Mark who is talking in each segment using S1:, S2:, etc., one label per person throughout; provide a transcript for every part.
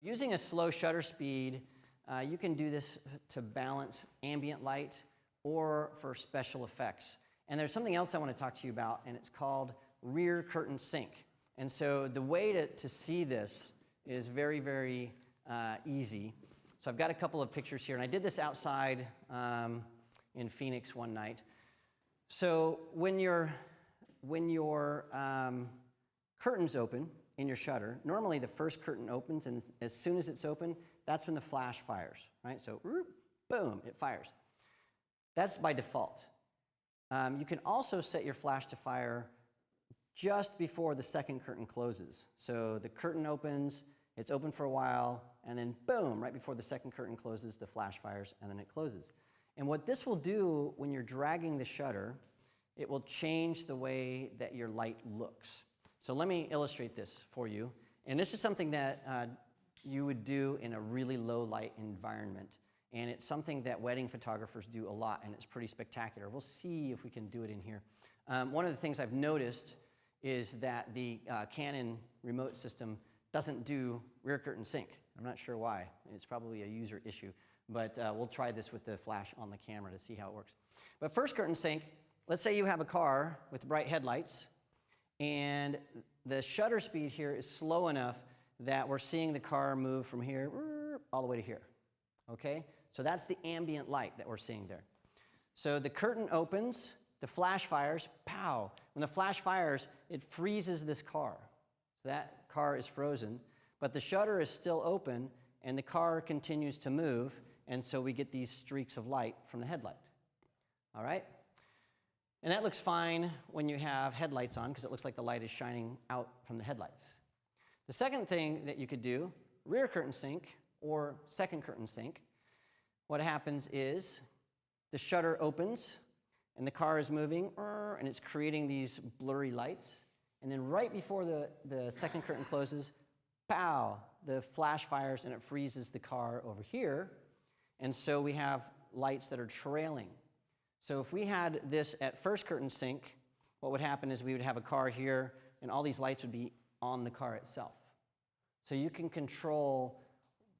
S1: Using a slow shutter speed, you can do this to balance ambient light or for special effects. And there's something else I want to talk to you about, and it's called rear curtain sync. And so the way to see this is very, very easy. So I've got a couple of pictures here, and I did this outside in Phoenix one night. So when your curtains open in your shutter, normally the first curtain opens, and as soon as it's open, that's when the flash fires, right? So boom, it fires. That's by default. You can also set your flash to fire just before the second curtain closes. So the curtain opens, it's open for a while, and then boom, right before the second curtain closes, the flash fires, and then it closes. And what this will do when you're dragging the shutter, it will change the way that your light looks. So let me illustrate this for you. And this is something that you would do in a really low light environment. And it's something that wedding photographers do a lot, and it's pretty spectacular. We'll see if we can do it in here. One of the things I've noticed is that the Canon remote system doesn't do rear curtain sync. I'm not sure why. It's probably a user issue. But we'll try this with the flash on the camera to see how it works. But first curtain sync, let's say you have a car with bright headlights, and the shutter speed here is slow enough that we're seeing the car move from here all the way to here. Okay? So that's the ambient light that we're seeing there. So the curtain opens, the flash fires, pow. When the flash fires, it freezes this car. So that car is frozen, but the shutter is still open, and the car continues to move, and so we get these streaks of light from the headlight. All right? And that looks fine when you have headlights on, because it looks like the light is shining out from the headlights. The second thing that you could do, rear curtain sync or second curtain sync, what happens is the shutter opens, and the car is moving, and it's creating these blurry lights. And then right before the second curtain closes, pow, the flash fires, and it freezes the car over here. And so we have lights that are trailing. So if we had this at first curtain sync, what would happen is we would have a car here, and all these lights would be on the car itself. So you can control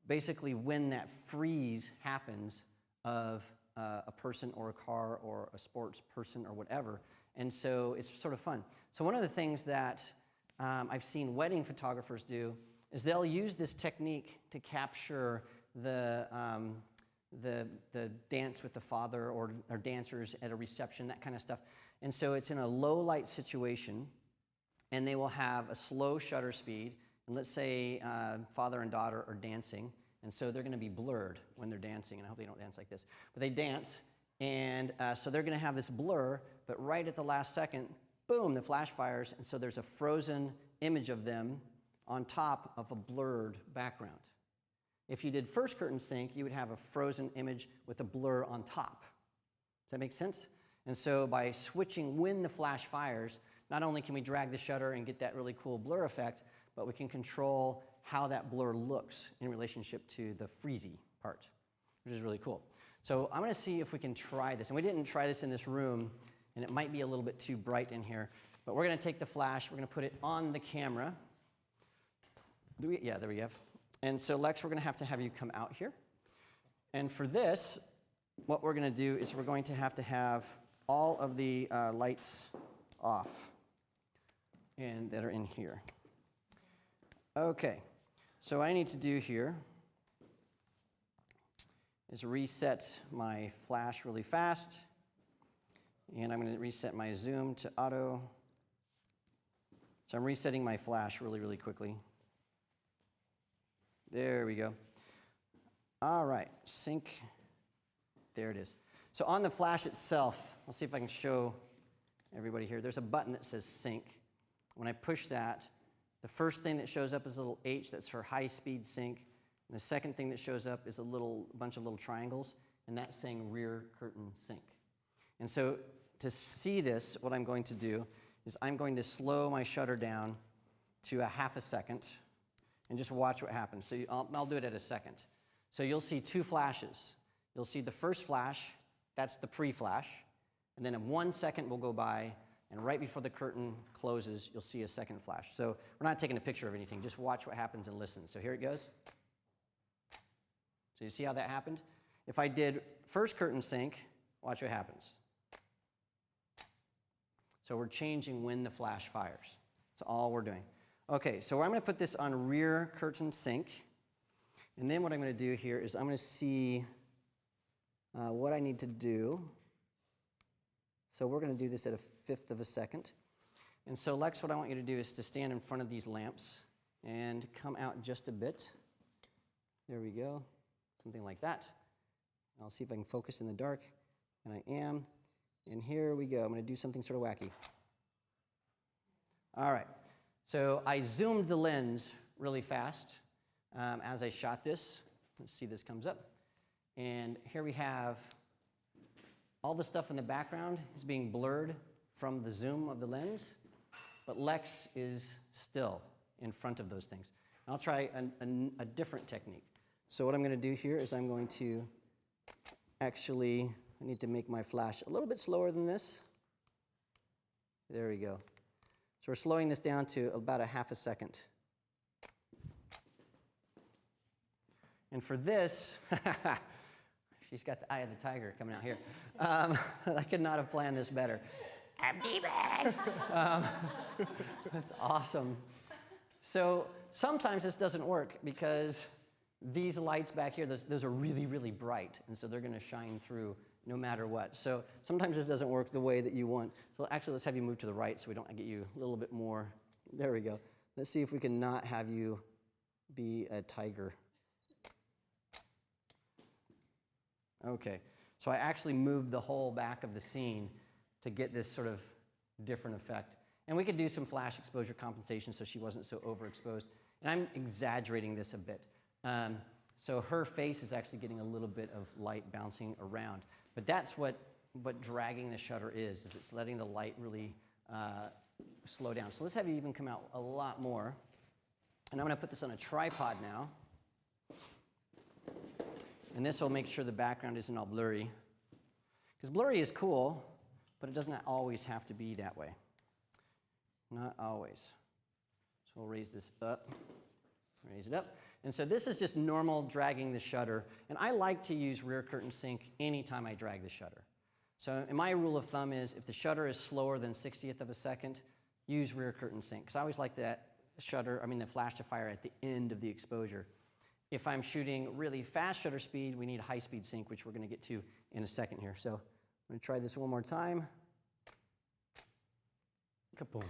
S1: basically when that freeze happens of a person or a car or a sports person or whatever. And so it's sort of fun. So one of the things that I've seen wedding photographers do is they'll use this technique to capture the dance with the father or dancers at a reception, that kind of stuff. And so it's in a low light situation, and they will have a slow shutter speed. And let's say father and daughter are dancing, and so they're going to be blurred when they're dancing. And I hope they don't dance like this. But they dance, and so they're going to have this blur, but right at the last second, boom, the flash fires, and so there's a frozen image of them on top of a blurred background. If you did first curtain sync, you would have a frozen image with a blur on top. Does that make sense? And so by switching when the flash fires, not only can we drag the shutter and get that really cool blur effect, but we can control how that blur looks in relationship to the freezy part, which is really cool. So I'm going to see if we can try this. And we didn't try this in this room, and it might be a little bit too bright in here. But we're going to take the flash, we're going to put it on the camera. Yeah, there we go. And so Lex, we're going to have you come out here. And for this, what we're going to do is we're going to have all of the lights off and that are in here. Okay, so what I need to do here is reset my flash really fast. And I'm going to reset my zoom to auto. So I'm resetting my flash really, really quickly. There we go. All right, sync. There it is. So on the flash itself, let's see if I can show everybody here. There's a button that says sync. When I push that, the first thing that shows up is a little H, that's for high-speed sync. And the second thing that shows up is a bunch of little triangles, and that's saying rear curtain sync. And so to see this, what I'm going to do is I'm going to slow my shutter down to a half a second and just watch what happens. So I'll do it at a second. So you'll see two flashes. You'll see the first flash, that's the pre-flash, and then in 1 second will go by, and right before the curtain closes, you'll see a second flash. So we're not taking a picture of anything, just watch what happens and listen. So here it goes. So you see how that happened? If I did first curtain sync, watch what happens. So we're changing when the flash fires. That's all we're doing. Okay, so I'm going to put this on rear curtain sync. And then what I'm going to do here is I'm going to see what I need to do. So we're going to do this at 1/5 of a second. And so Lex, what I want you to do is to stand in front of these lamps and come out just a bit. There we go. Something like that. I'll see if I can focus in the dark. And I am. And here we go. I'm going to do something sort of wacky. All right. So I zoomed the lens really fast as I shot this. Let's see, this comes up. And here we have all the stuff in the background is being blurred from the zoom of the lens, but Lex is still in front of those things. And I'll try a different technique. So what I'm going to do here is I'm going to actually, I need to make my flash a little bit slower than this. There we go. So we're slowing this down to about 1/2 a second. And for this, she's got the eye of the tiger coming out here. I could not have planned this better. I'm demon! That's awesome. So sometimes this doesn't work because these lights back here, those are really, really bright. And so they're going to shine through no matter what. So sometimes this doesn't work the way that you want. So actually, let's have you move to the right so we don't get you a little bit more. There we go. Let's see if we can not have you be a tiger. Okay. So I actually moved the whole back of the scene to get this sort of different effect. And we could do some flash exposure compensation so she wasn't so overexposed. And I'm exaggerating this a bit. So her face is actually getting a little bit of light bouncing around. But that's what dragging the shutter is it's letting the light really slow down. So let's have you even come out a lot more. And I'm going to put this on a tripod now. And this will make sure the background isn't all blurry. Because blurry is cool, but it doesn't always have to be that way. Not always. So we'll raise this up, raise it up. And so this is just normal dragging the shutter. And I like to use rear curtain sync anytime I drag the shutter. So my rule of thumb is if the shutter is slower than 1/60th of a second, use rear curtain sync. Because I always like that the flash to fire at the end of the exposure. If I'm shooting really fast shutter speed, we need high speed sync, which we're going to get to in a second here. So I'm going to try this one more time. Kaboom.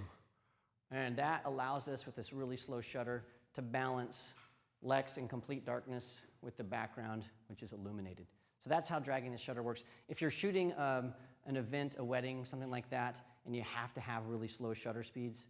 S1: And that allows us, with this really slow shutter, to balance Lex in complete darkness with the background, which is illuminated. So that's how dragging the shutter works. If you're shooting an event, a wedding, something like that, and you have to have really slow shutter speeds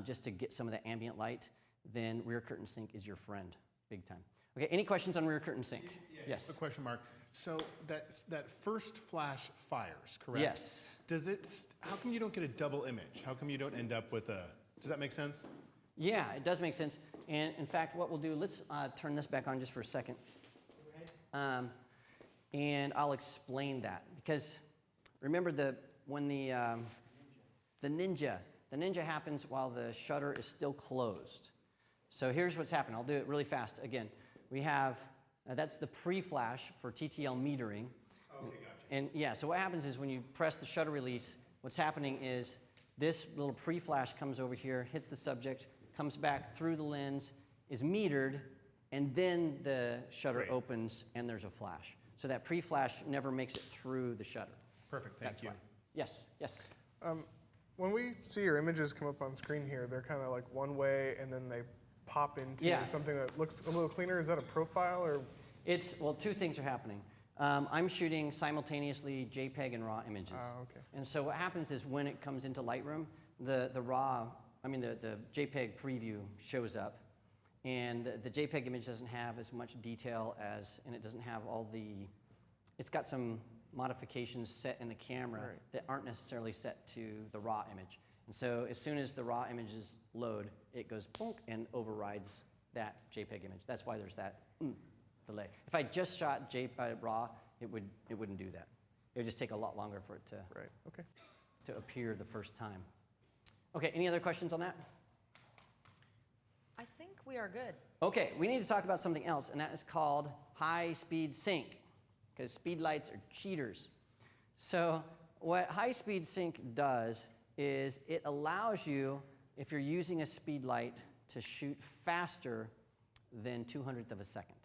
S1: just to get some of the ambient light, then rear curtain sync is your friend, big time. Okay, any questions on rear curtain sync?
S2: Yeah,
S1: yes.
S2: A question, Mark. So that first flash fires, correct?
S1: Yes.
S2: How come you don't get a double image? How come you don't end up with does that make sense?
S1: Yeah, it does make sense. And in fact, what we'll do, let's turn this back on just for a second. And I'll explain that. Because remember when the ninja happens while the shutter is still closed. So here's what's happened. I'll do it really fast. Again, we have, that's the pre-flash for TTL metering.
S2: Okay, gotcha.
S1: And yeah, so what happens is when you press the shutter release, what's happening is this little pre-flash comes over here, hits the subject, comes back through the lens, is metered, and then the shutter opens and there's a flash. So that pre-flash never makes it through the shutter.
S2: Perfect, thank you.
S1: Yes, yes.
S3: When we see your images come up on screen here, they're kind of like one way and then they pop into something that looks a little cleaner. Is that a profile or?
S1: Well, two things are happening. I'm shooting simultaneously JPEG and RAW images.
S3: Okay.
S1: And so what happens is when it comes into Lightroom, the JPEG preview shows up, and the JPEG image doesn't have as much detail and it doesn't have it's got some modifications set in the camera that aren't necessarily set to the RAW image. And so as soon as the RAW images load, it goes bonk and overrides that JPEG image. That's why there's that delay. If I just shot RAW, it wouldn't do that. It would just take a lot longer for it to appear the first time. Okay, any other questions on that?
S4: I think We are good.
S1: Okay, we need to talk about something else, and that is called high-speed sync, because speed lights are cheaters. So what high-speed sync does is it allows you, if you're using a speed light, to shoot faster than 200th of a second.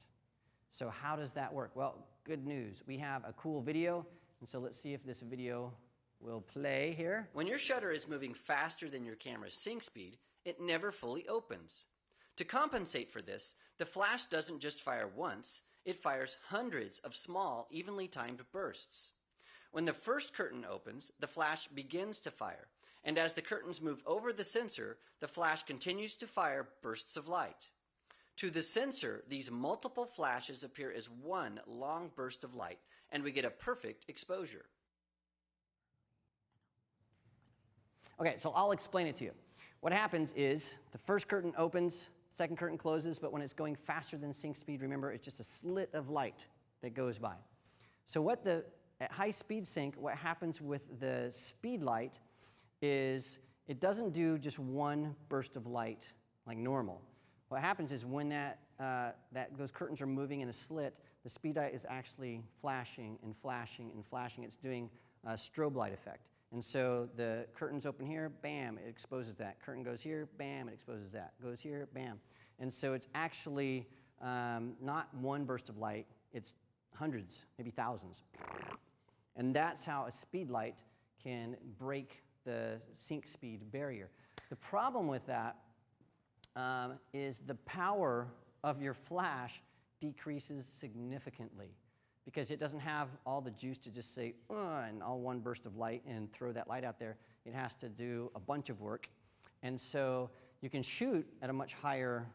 S1: So how does that work? Well, good news. We have a cool video, and so let's see if this video will play here. When your shutter is moving faster than your camera's sync speed, it never fully opens. To compensate for this, the flash doesn't just fire once, it fires hundreds of small, evenly timed bursts. When the first curtain opens, the flash begins to fire, and as the curtains move over the sensor, the flash continues to fire bursts of light. To the sensor, these multiple flashes appear as one long burst of light, and we get a perfect exposure. Okay, so I'll explain it to you. What happens is the first curtain opens, second curtain closes, but when it's going faster than sync speed, remember, it's just a slit of light that goes by. So at high speed sync, what happens with the speed light is it doesn't do just one burst of light like normal. What happens is when those curtains are moving in a slit, the speed light is actually flashing and flashing and flashing. It's doing a strobe light effect. And so the curtains open here, bam, it exposes that. Curtain goes here, bam, it exposes that. Goes here, bam. And so it's actually not one burst of light, it's hundreds, maybe thousands. And that's how a speed light can break the sync speed barrier. The problem with that is the power of your flash decreases significantly because it doesn't have all the juice to just say, and all one burst of light and throw that light out there. It has to do a bunch of work. And so you can shoot at a much higher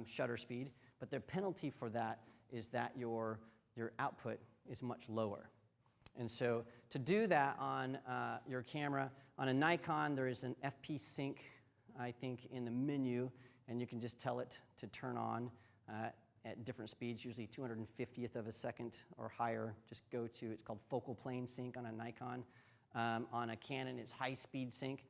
S1: shutter speed, but the penalty for that is that your output is much lower. And so to do that on your camera, on a Nikon, there is an FP Sync, I think, in the menu, and you can just tell it to turn on at different speeds, usually 250th of a second or higher. Just go to, it's called focal plane sync on a Nikon. On a Canon, it's high speed sync.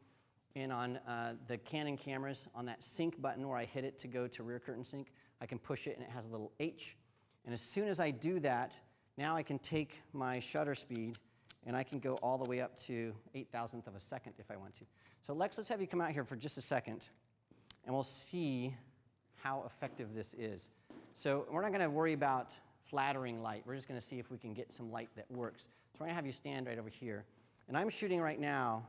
S1: And on the Canon cameras, on that sync button where I hit it to go to rear curtain sync, I can push it and it has a little H. And as soon as I do that, now I can take my shutter speed and I can go all the way up to 8,000th of a second if I want to. So Lex, let's have you come out here for just a second and we'll see how effective this is. So we're not going to worry about flattering light. We're just going to see if we can get some light that works. So we're going to have you stand right over here. And I'm shooting right now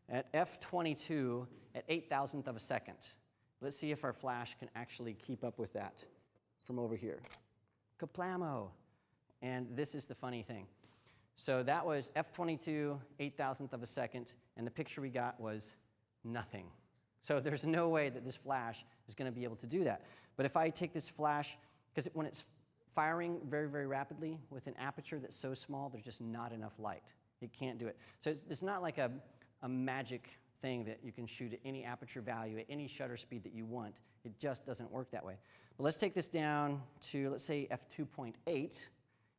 S1: at f/22 at 8,000th of a second. Let's see if our flash can actually keep up with that from over here. Kaplamo. And this is the funny thing. So that was f/22, 8,000th of a second, and the picture we got was nothing. So there's no way that this flash is going to be able to do that. But if I take this flash, because when it's firing very, very rapidly with an aperture that's so small, there's just not enough light. It can't do it. So it's not like a magic thing that you can shoot at any aperture value, at any shutter speed that you want. It just doesn't work that way. But let's take this down to, let's say, f2.8,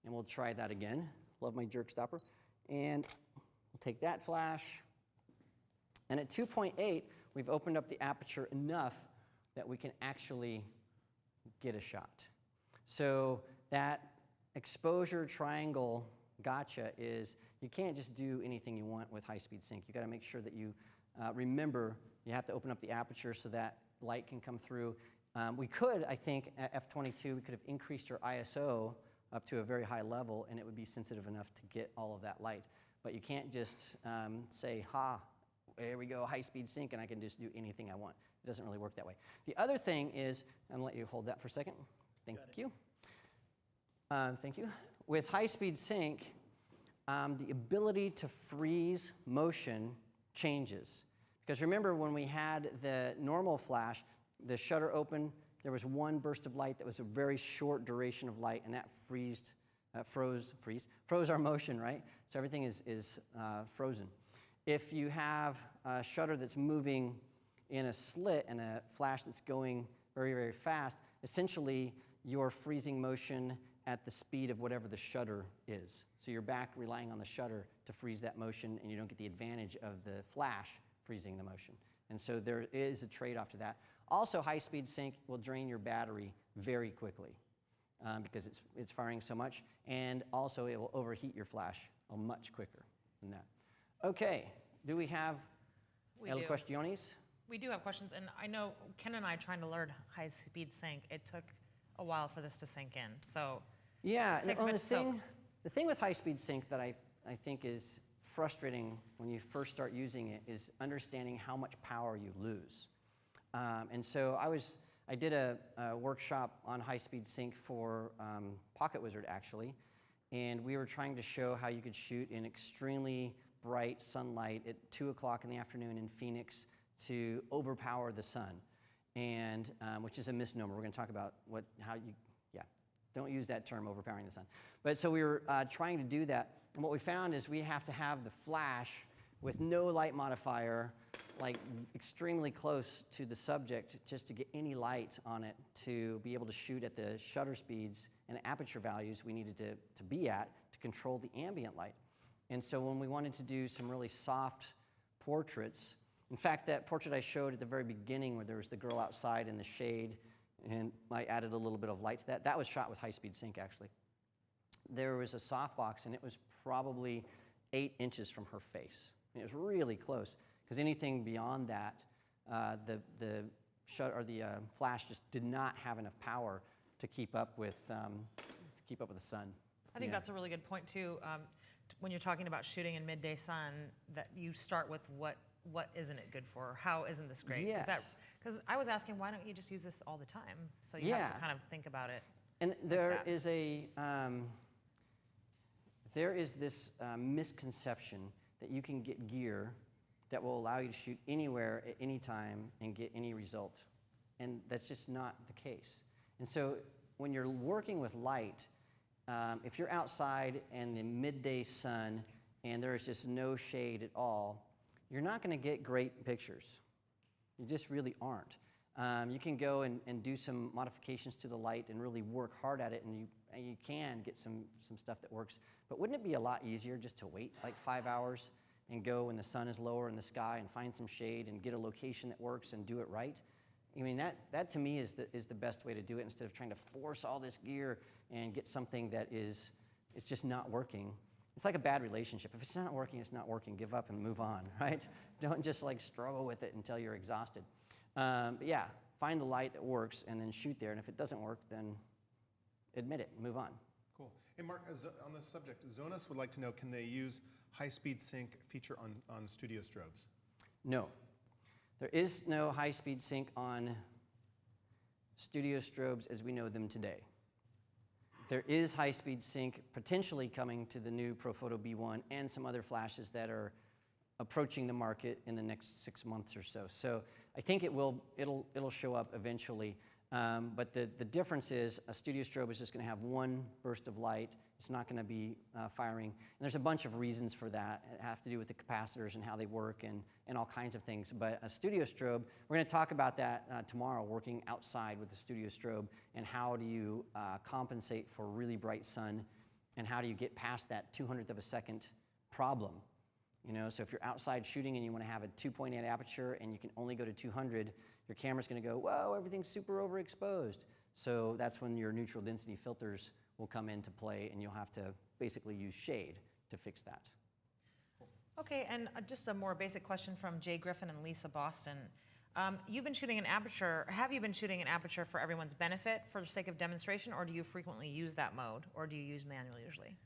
S1: and we'll try that again. Love my jerk stopper. And we'll take that flash. And at 2.8, we've opened up the aperture enough that we can actually get a shot. So that exposure triangle gotcha is you can't just do anything you want with high-speed sync. You got to make sure that you remember you have to open up the aperture so that light can come through. We could, I think, at f/22, we could have increased our ISO up to a very high level, and it would be sensitive enough to get all of that light. But you can't just say, there we go, high-speed sync, and I can just do anything I want. It doesn't really work that way. The other thing is, I'm going to let you hold that for a second. Thank you. Thank you. With high-speed sync, the ability to freeze motion changes. Because remember when we had the normal flash, the shutter open, there was one burst of light that was a very short duration of light, and that froze our motion, right? So everything is frozen. If you have a shutter that's moving in a slit and a flash that's going very, very fast, essentially you're freezing motion at the speed of whatever the shutter is. So you're back relying on the shutter to freeze that motion, and you don't get the advantage of the flash freezing the motion. And so there is a trade-off to that. Also, high-speed sync will drain your battery very quickly because it's firing so much, and also it will overheat your flash much quicker than that. Okay, do we have
S4: We do.
S1: questiones?
S4: We do have questions, and I know Ken and I trying to learn high-speed sync, it took a while for this to sink in, so.
S1: Yeah,
S4: Takes
S1: and
S4: a bit to soak.
S1: the thing with high-speed sync that I think is frustrating when you first start using it is understanding how much power you lose. And so I did a workshop on high-speed sync for Pocket Wizard, actually, and we were trying to show how you could shoot in extremely bright sunlight at 2 o'clock in the afternoon in Phoenix to overpower the sun, and which is a misnomer. We're going to talk about don't use that term, overpowering the sun. But so we were trying to do that, and what we found is we have to have the flash with no light modifier, like extremely close to the subject just to get any light on it to be able to shoot at the shutter speeds and the aperture values we needed to be at to control the ambient light. And so when we wanted to do some really soft portraits, in fact, that portrait I showed at the very beginning where there was the girl outside in the shade, and I added a little bit of light to that, that was shot with high-speed sync, actually. There was a softbox, and it was probably 8 inches from her face. I mean, it was really close, because anything beyond that, the flash just did not have enough power to keep up with the sun.
S4: I think that's a really good point too. When you're talking about shooting in midday sun, that you start with what isn't it good for? How isn't this great?
S1: Yes.
S4: Because I was asking, why don't you just use this all the time? So you have to kind of think about it.
S1: And there
S4: that.
S1: is this misconception that you can get gear that will allow you to shoot anywhere at any time and get any result. And that's just not the case. And so when you're working with light, if you're outside in the midday sun and there is just no shade at all, you're not going to get great pictures. You just really aren't. You can go and do some modifications to the light and really work hard at it, and you can get some stuff that works. But wouldn't it be a lot easier just to wait like 5 hours and go when the sun is lower in the sky and find some shade and get a location that works and do it right? I mean, that to me is the best way to do it, instead of trying to force all this gear and get something that is just not working. It's like a bad relationship. If it's not working, it's not working. Give up and move on, right? Don't just like struggle with it until you're exhausted. But yeah, find the light that works and then shoot there. And if it doesn't work, then admit it, move on.
S2: Cool. Hey, Mark, on this subject, Zonas would like to know, can they use high-speed sync feature on studio strobes?
S1: No. There is no high-speed sync on studio strobes as we know them today. There is high-speed sync potentially coming to the new ProPhoto B1 and some other flashes that are approaching the market in the next 6 months or so. So I think it'll show up eventually. But the difference is a studio strobe is just going to have one burst of light. It's not going to be firing. And there's a bunch of reasons for that. It have to do with the capacitors and how they work and all kinds of things. But a studio strobe, we're going to talk about that tomorrow, working outside with a studio strobe, and how do you compensate for really bright sun, and how do you get past that 200th of a second problem. You know, so if you're outside shooting and you want to have a 2.8 aperture and you can only go to 200, your camera's going to go, whoa, everything's super overexposed. So that's when your neutral density filters will come into play, and you'll have to basically use shade to fix that.
S4: Okay, and just a more basic question from Jay Griffin and Lisa Boston. You've been shooting an aperture. Have you been shooting an aperture for everyone's benefit, for the sake of demonstration, or do you frequently use that mode, or do you use manual usually?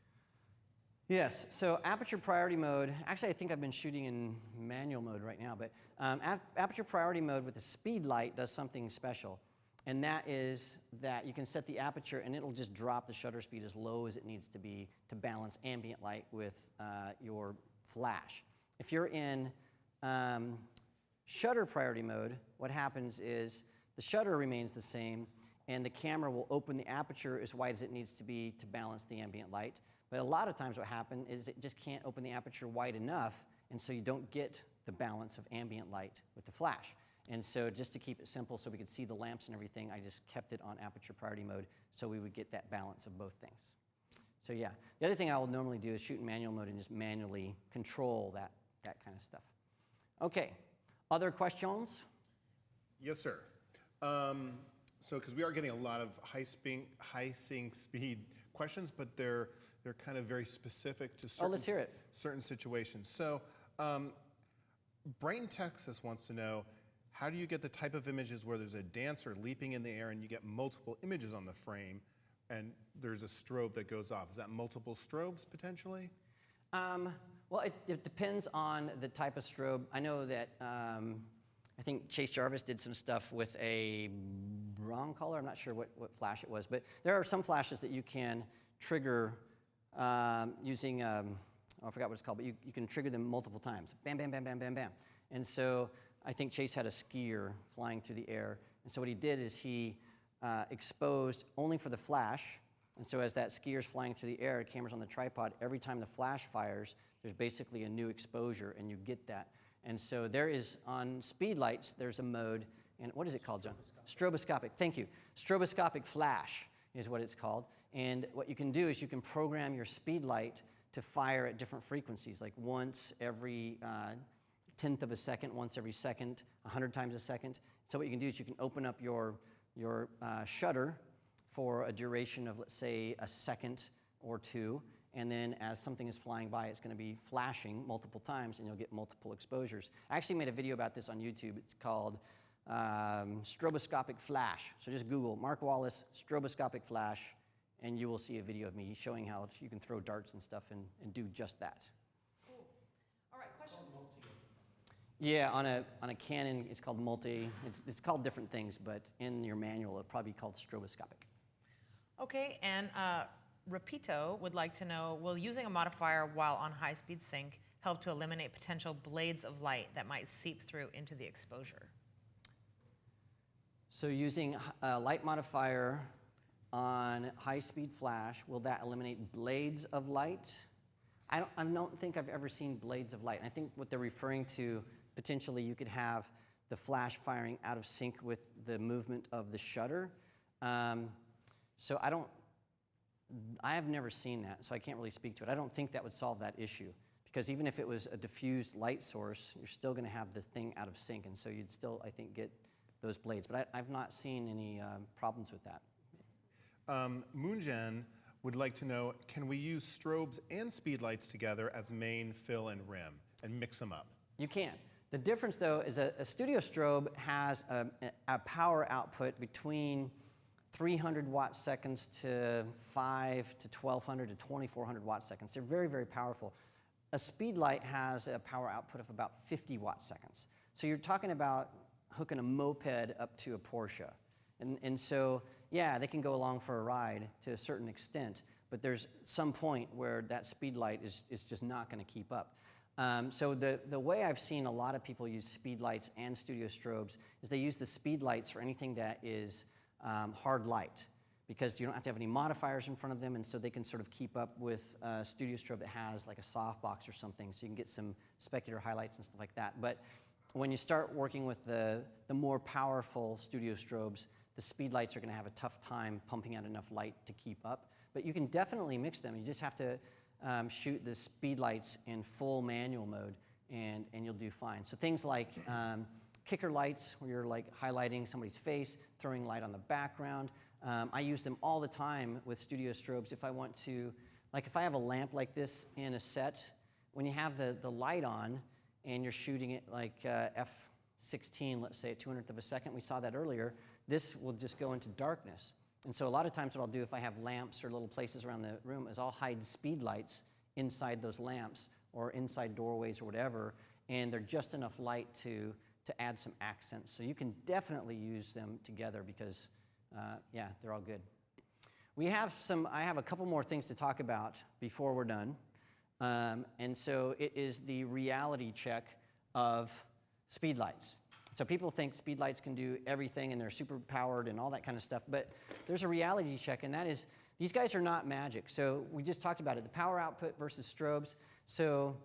S1: Yes, so aperture priority mode, actually I think I've been shooting in manual mode right now, but aperture priority mode with the speed light does something special. And that is that you can set the aperture and it'll just drop the shutter speed as low as it needs to be to balance ambient light with your flash. If you're in shutter priority mode, what happens is the shutter remains the same and the camera will open the aperture as wide as it needs to be to balance the ambient light. But a lot of times what happens is it just can't open the aperture wide enough, and so you don't get the balance of ambient light with the flash. And so just to keep it simple so we could see the lamps and everything, I just kept it on aperture priority mode so we would get that balance of both things. So yeah, the other thing I will normally do is shoot in manual mode and just manually control that kind of stuff. Okay, other questions?
S2: Yes, sir. So, because we are getting a lot of high sync speed questions, but they're kind of very specific to certain,
S1: let's hear it.
S2: certain situations. So, Brighton, Texas wants to know, how do you get the type of images where there's a dancer leaping in the air and you get multiple images on the frame and there's a strobe that goes off? Is that multiple strobes potentially?
S1: Well, it depends on the type of strobe. I know that I think Chase Jarvis did some stuff with a wrong color. I'm not sure what flash it was, but there are some flashes that you can trigger using, I forgot what it's called, but you can trigger them multiple times. Bam, bam, bam, bam, bam, bam. And so I think Chase had a skier flying through the air. And so what he did is he exposed only for the flash. And so as that skier's flying through the air, camera's on the tripod, every time the flash fires, there's basically a new exposure, and you get that. And so there is, on speed lights, there's a mode, and what is it called, John? Stroboscopic, thank you. Stroboscopic flash is what it's called. And what you can do is you can program your speed light to fire at different frequencies, like once every 1/10 of a second, once every second, 100 times a second. So what you can do is you can open up your shutter for a duration of, let's say, a second or two, and then as something is flying by, it's going to be flashing multiple times, and you'll get multiple exposures. I actually made a video about this on YouTube. It's called stroboscopic flash. So just Google Mark Wallace stroboscopic flash, and you will see a video of me showing how you can throw darts and stuff and do just that.
S4: Cool. All right, question.
S1: Yeah, on a Canon, it's called multi. It's called different things, but in your manual, it'll probably be called stroboscopic.
S4: Okay, and Rapito would like to know, will using a modifier while on high-speed sync help to eliminate potential blades of light that might seep through into the exposure?
S1: So using a light modifier on high-speed flash, will that eliminate blades of light? I don't think I've ever seen blades of light. I think what they're referring to, potentially you could have the flash firing out of sync with the movement of the shutter. So I have never seen that, so I can't really speak to it. I don't think that would solve that issue, because even if it was a diffused light source, you're still going to have this thing out of sync, and so you'd still, I think, get those blades. But I've not seen any problems with that.
S2: Moonjan would like to know, can we use strobes and speed lights together as main, fill, and rim, and mix them up?
S1: You can. The difference, though, is a studio strobe has a power output between 300 watt seconds to 5 to 1200 to 2400 watt seconds. They're very, very powerful. A speed light has a power output of about 50 watt seconds. So you're talking about hooking a moped up to a Porsche. And so, yeah, they can go along for a ride to a certain extent, but there's some point where that speed light is just not going to keep up. So the way I've seen a lot of people use speed lights and studio strobes is they use the speed lights for anything that is hard light, because you don't have to have any modifiers in front of them, and so they can sort of keep up with a studio strobe that has like a softbox or something, so you can get some specular highlights and stuff like that. But when you start working with the more powerful studio strobes, the speed lights are going to have a tough time pumping out enough light to keep up. But you can definitely mix them. You just have to shoot the speed lights in full manual mode, and you'll do fine. So things like kicker lights, where you're like highlighting somebody's face, throwing light on the background. I use them all the time with studio strobes if I want to, like if I have a lamp like this in a set, when you have the light on and you're shooting it like f/16, let's say at 200th of a second, we saw that earlier, this will just go into darkness. And so a lot of times what I'll do if I have lamps or little places around the room is I'll hide speed lights inside those lamps or inside doorways or whatever, and they're just enough light to add some accents. So you can definitely use them together because, yeah, they're all good. I have a couple more things to talk about before we're done. And so it is the reality check of speed lights. So people think speed lights can do everything and they're super powered and all that kind of stuff, but there's a reality check, and that is these guys are not magic. So we just talked about it, the power output versus strobes. So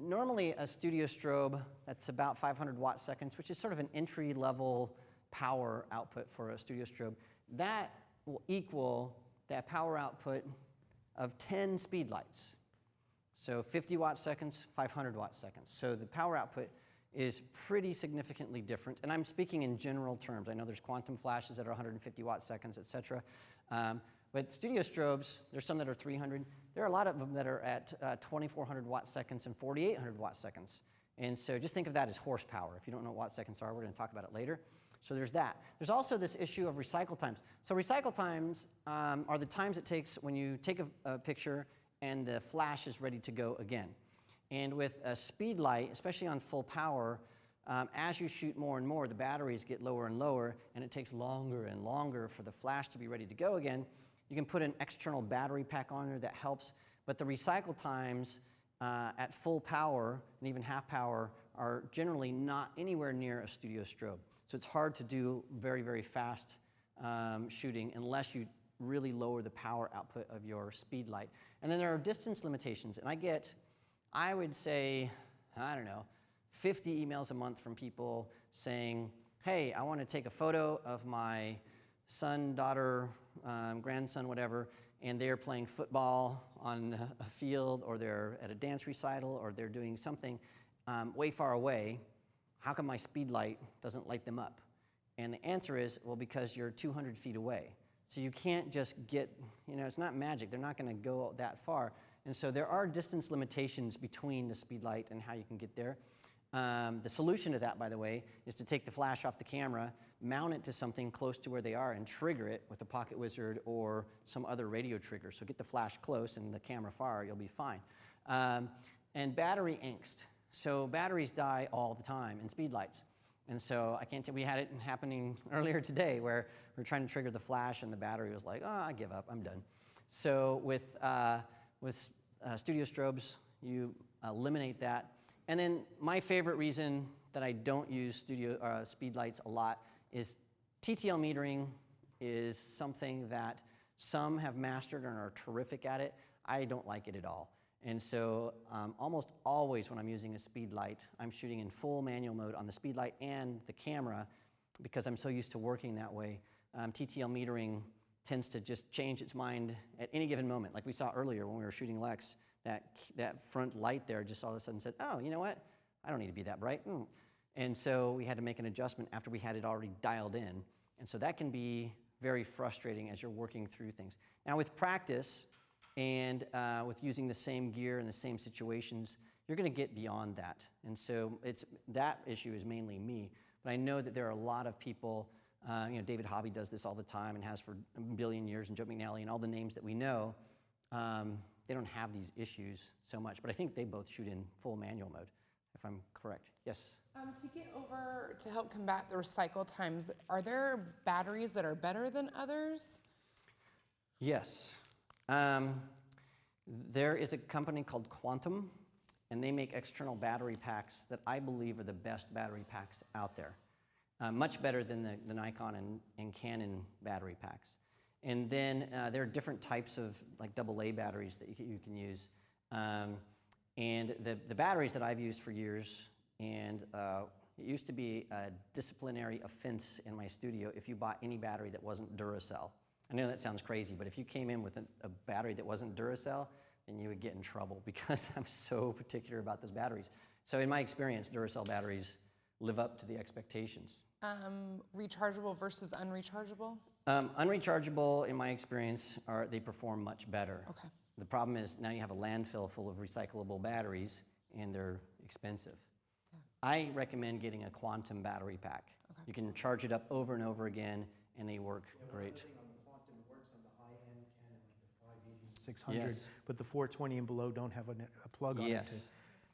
S1: normally a studio strobe, that's about 500 watt seconds, which is sort of an entry-level power output for a studio strobe. That will equal that power output of 10 speed lights. So 50 watt seconds, 500 watt seconds. So the power output is pretty significantly different. And I'm speaking in general terms. I know there's quantum flashes that are 150 watt seconds, et cetera. But studio strobes, there's some that are 300. There are a lot of them that are at 2400 watt seconds and 4800 watt seconds. And so just think of that as horsepower. If you don't know what watt seconds are, we're going to talk about it later. So there's that. There's also this issue of recycle times. So recycle times are the times it takes when you take a picture and the flash is ready to go again. And with a speed light, especially on full power, as you shoot more and more, the batteries get lower and lower, and it takes longer and longer for the flash to be ready to go again. You can put an external battery pack on there that helps, but the recycle times at full power and even half power are generally not anywhere near a studio strobe. So it's hard to do very, very fast shooting unless you really lower the power output of your speed light. And then there are distance limitations, and I would say, I don't know, 50 emails a month from people saying, hey, I want to take a photo of my son, daughter, grandson, whatever, and they're playing football on a field, or they're at a dance recital, or they're doing something way far away. How come my speed light doesn't light them up? And the answer is, well, because you're 200 feet away. So you can't just get, it's not magic. They're not going to go that far. And so there are distance limitations between the speed light and how you can get there. The solution to that, by the way, is to take the flash off the camera, mount it to something close to where they are, and trigger it with a Pocket Wizard or some other radio trigger. So get the flash close and the camera far, you'll be fine. And battery angst. So batteries die all the time in speed lights. And so we had it happening earlier today where we were trying to trigger the flash and the battery was like, oh, I give up, I'm done. So with studio strobes, you eliminate that. And then my favorite reason that I don't use speed lights a lot is TTL metering is something that some have mastered and are terrific at it. I don't like it at all. And so almost always when I'm using a speed light, I'm shooting in full manual mode on the speed light and the camera because I'm so used to working that way. TTL metering tends to just change its mind at any given moment. Like we saw earlier when we were shooting Lex, that front light there just all of a sudden said, oh, you know what? I don't need to be that bright. And so we had to make an adjustment after we had it already dialed in. And so that can be very frustrating as you're working through things. Now with practice and with using the same gear in the same situations, you're going to get beyond that. And so that issue is mainly me. But I know that there are a lot of people, David Hobby does this all the time and has for a billion years, and Joe McNally and all the names that we know. They don't have these issues so much, but I think they both shoot in full manual mode, if I'm correct. Yes?
S5: To help combat the recycle times, are there batteries that are better than others?
S1: Yes. There is a company called Quantum, and they make external battery packs that I believe are the best battery packs out there. Much better than the Nikon and Canon battery packs. And then there are different types of like AA batteries that you can use. And the batteries that I've used for years, and it used to be a disciplinary offense in my studio if you bought any battery that wasn't Duracell. I know that sounds crazy, but if you came in with a battery that wasn't Duracell, then you would get in trouble because I'm so particular about those batteries. So in my experience, Duracell batteries live up to the expectations.
S5: Rechargeable versus unrechargeable?
S1: Unrechargeable, in my experience, they perform much better.
S5: Okay.
S1: The problem is now you have a landfill full of recyclable batteries, and they're expensive. Yeah. I recommend getting a Quantum battery pack. Okay. You can charge it up over and over again, and they work great.
S6: On the Quantum, it works on the high-end Canon, like the 580 and 600,
S1: Yes.
S6: but the 420 and below don't have a plug on
S1: Yes.
S6: it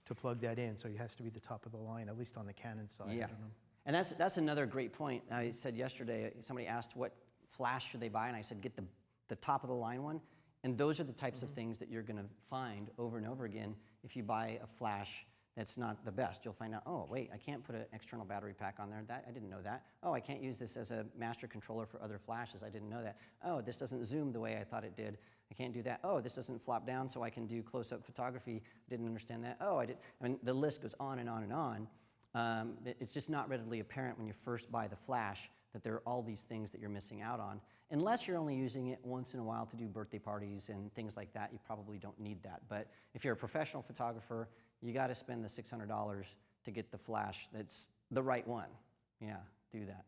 S6: to plug that in, so it has to be the top of the line, at least on the Canon side.
S1: Yeah.
S6: I don't know.
S1: And that's another great point. I said yesterday, somebody asked what flash should they buy, and I said get the top of the line one. And those are the types of things that you're going to find over and over again if you buy a flash that's not the best. You'll find out, oh, wait, I can't put an external battery pack on there. I didn't know that. Oh, I can't use this as a master controller for other flashes. I didn't know that. Oh, this doesn't zoom the way I thought it did. I can't do that. Oh, this doesn't flop down so I can do close-up photography. Didn't understand that. Oh, I mean, the list goes on and on and on. It's just not readily apparent when you first buy the flash that there are all these things that you're missing out on. Unless you're only using it once in a while to do birthday parties and things like that, you probably don't need that. But if you're a professional photographer, you got to spend the $600 to get the flash that's the right one. Yeah, do that.